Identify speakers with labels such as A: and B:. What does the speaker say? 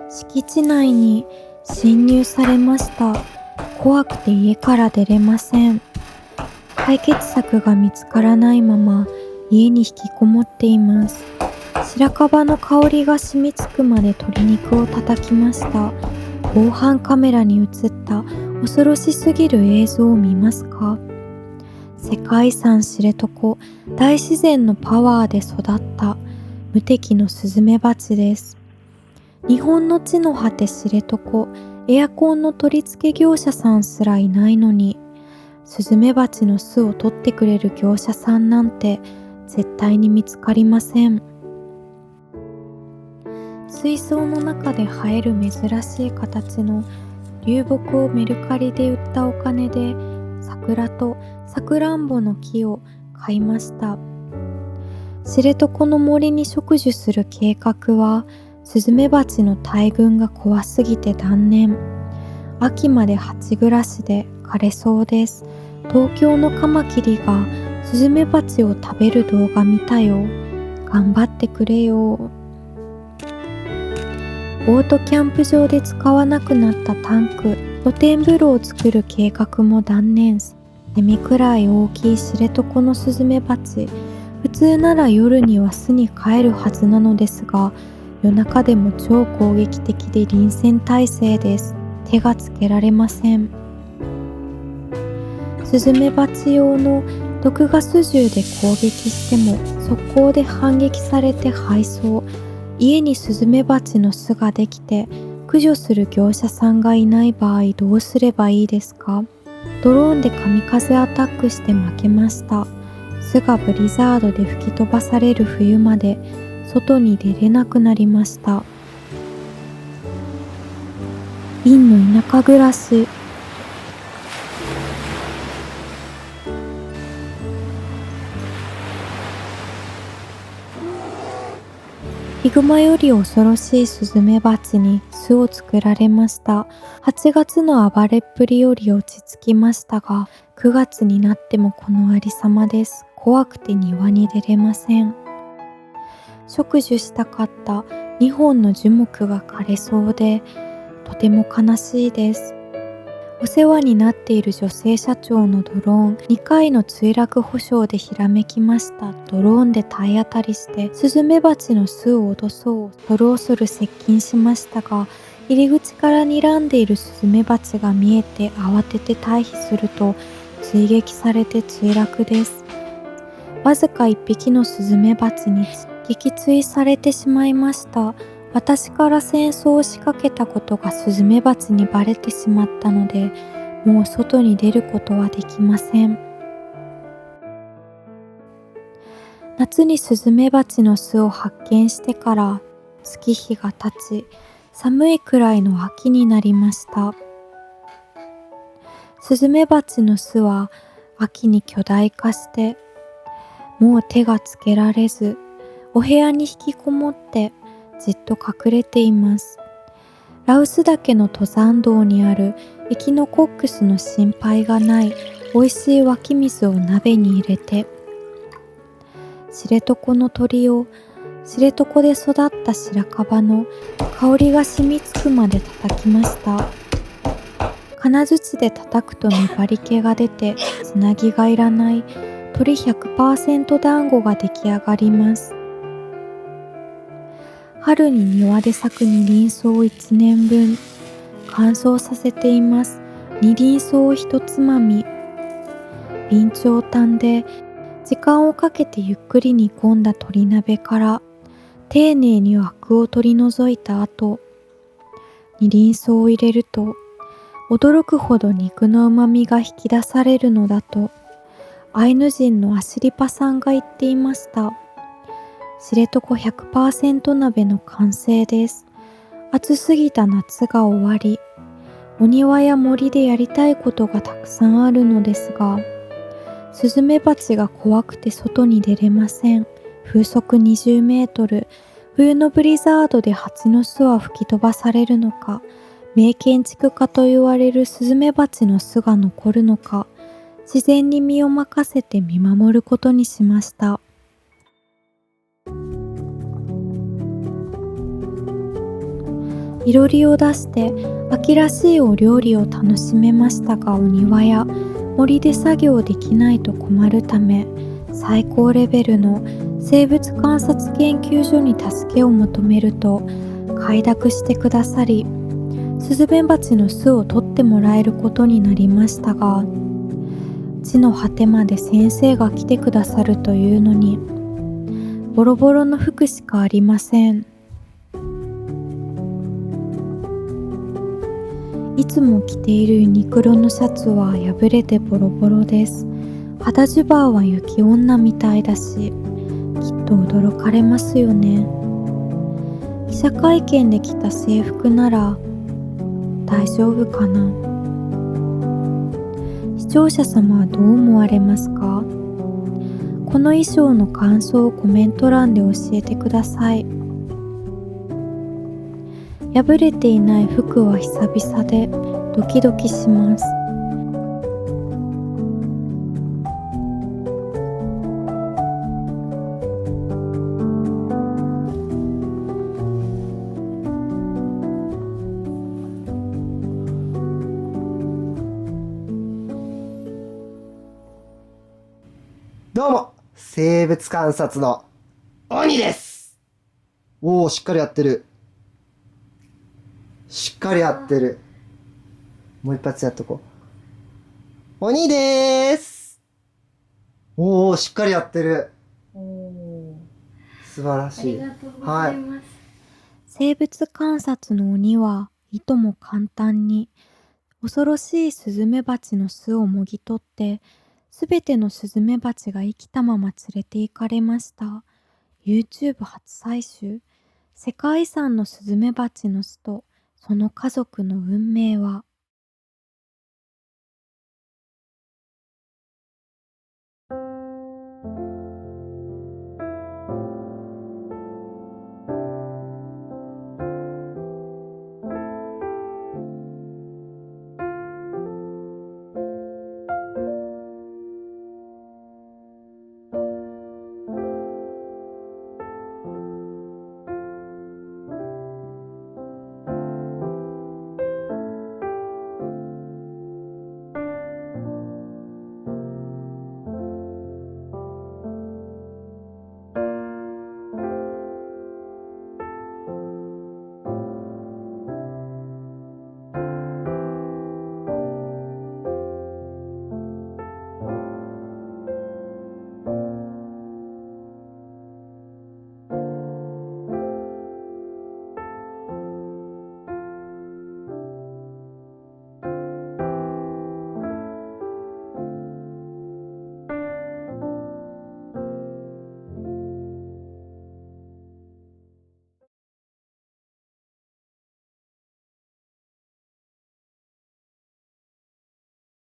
A: 敷地内に侵入されました。怖くて家から出れません。解決策が見つからないまま家に引きこもっています。白樺の香りが染みつくまで鶏肉を叩きました。防犯カメラに映った恐ろしすぎる映像を見ますか？世界遺産知床、大自然のパワーで育った無敵のスズメバチです。日本の地の果て知床、エアコンの取り付け業者さんすらいないのに、スズメバチの巣を取ってくれる業者さんなんて絶対に見つかりません。水槽の中で生える珍しい形の流木をメルカリで売ったお金で桜とさくらんぼの木を買いました。知床の森に植樹する計画はスズメバチの大群が怖すぎて断念。秋まで蜂暮らしで枯れそうです。東京のカマキリがスズメバチを食べる動画見たよ。頑張ってくれよ。オートキャンプ場で使わなくなったタンク、露天風呂を作る計画も断念。セミくらい大きい知床のスズメバチ、普通なら夜には巣に帰るはずなのですが、夜中でも超攻撃的で臨戦態勢です。手がつけられません。スズメバチ用の毒ガス銃で攻撃しても速攻で反撃されて敗走。家にスズメバチの巣ができて駆除する業者さんがいない場合どうすればいいですか？ドローンで神風アタックして負けました。巣がブリザードで吹き飛ばされる冬まで外に出れなくなりました。陰の田舎暮らし。ヒグマより恐ろしいスズメバチに巣を作られました。8月の暴れっぷりより落ち着きましたが、9月になってもこのありさまです。怖くて庭に出れません。植樹したかった2本の樹木が枯れそうで、とても悲しいです。お世話になっている女性社長のドローン、2回の墜落保証でひらめきました。ドローンで体当たりしてスズメバチの巣を脅そう。恐る恐る接近しましたが、入り口から睨んでいるスズメバチが見えて慌てて退避すると追撃されて墜落です。わずか1匹のスズメバチに撃墜されてしまいました。私から戦争を仕掛けたことがスズメバチにバレてしまったので、もう外に出ることはできません。夏にスズメバチの巣を発見してから月日が経ち、寒いくらいの秋になりました。スズメバチの巣は秋に巨大化して、もう手がつけられず、お部屋に引きこもってじっと隠れています。羅臼岳の登山道にあるエキノコックスの心配がない美味しい湧き水を鍋に入れて、知床の鳥を知床で育った白樺の香りが染みつくまで叩きました。金槌で叩くと粘り気が出てつなぎがいらない鳥 100% 団子が出来上がります。春に庭で咲く二輪草を1年分乾燥させています。二輪草を一つまみ、備長炭で時間をかけてゆっくり煮込んだ鶏鍋から丁寧にアクを取り除いた後、二輪草を入れると驚くほど肉の旨みが引き出されるのだとアイヌ人のアシリパさんが言っていました。知床 100% 鍋の完成です。暑すぎた夏が終わり、お庭や森でやりたいことがたくさんあるのですが、スズメバチが怖くて外に出れません。風速20メートル、冬のブリザードで蜂の巣は吹き飛ばされるのか、名建築家と言われるスズメバチの巣が残るのか、自然に身を任せて見守ることにしました。いろりを出して秋らしいお料理を楽しめましたが、お庭や森で作業できないと困るため、最高レベルの生物観察研究所に助けを求めると快諾してくださり、スズメバチの巣を取ってもらえることになりましたが、地の果てまで先生が来てくださるというのに、ボロボロの服しかありません。いつも着ているユニクロのシャツは破れてボロボロです。肌ジュバーは雪女みたいだし、きっと驚かれますよね。記者会見で着た制服なら大丈夫かな。視聴者様はどう思われますか？この衣装の感想をコメント欄で教えてください。破れていない服は久々でドキドキします。
B: どうも、生物観察の鬼です。おお、しっかりやってる。しっかりやってる。もう一発やっとこう。鬼でーす。おお、しっかりやってる。素晴らしい。はい。
A: 生物観察の鬼はいとも簡単に恐ろしいスズメバチの巣をもぎ取って、すべてのスズメバチが生きたまま連れて行かれました。YouTube 初採集、世界遺産のスズメバチの巣とその家族の運命は。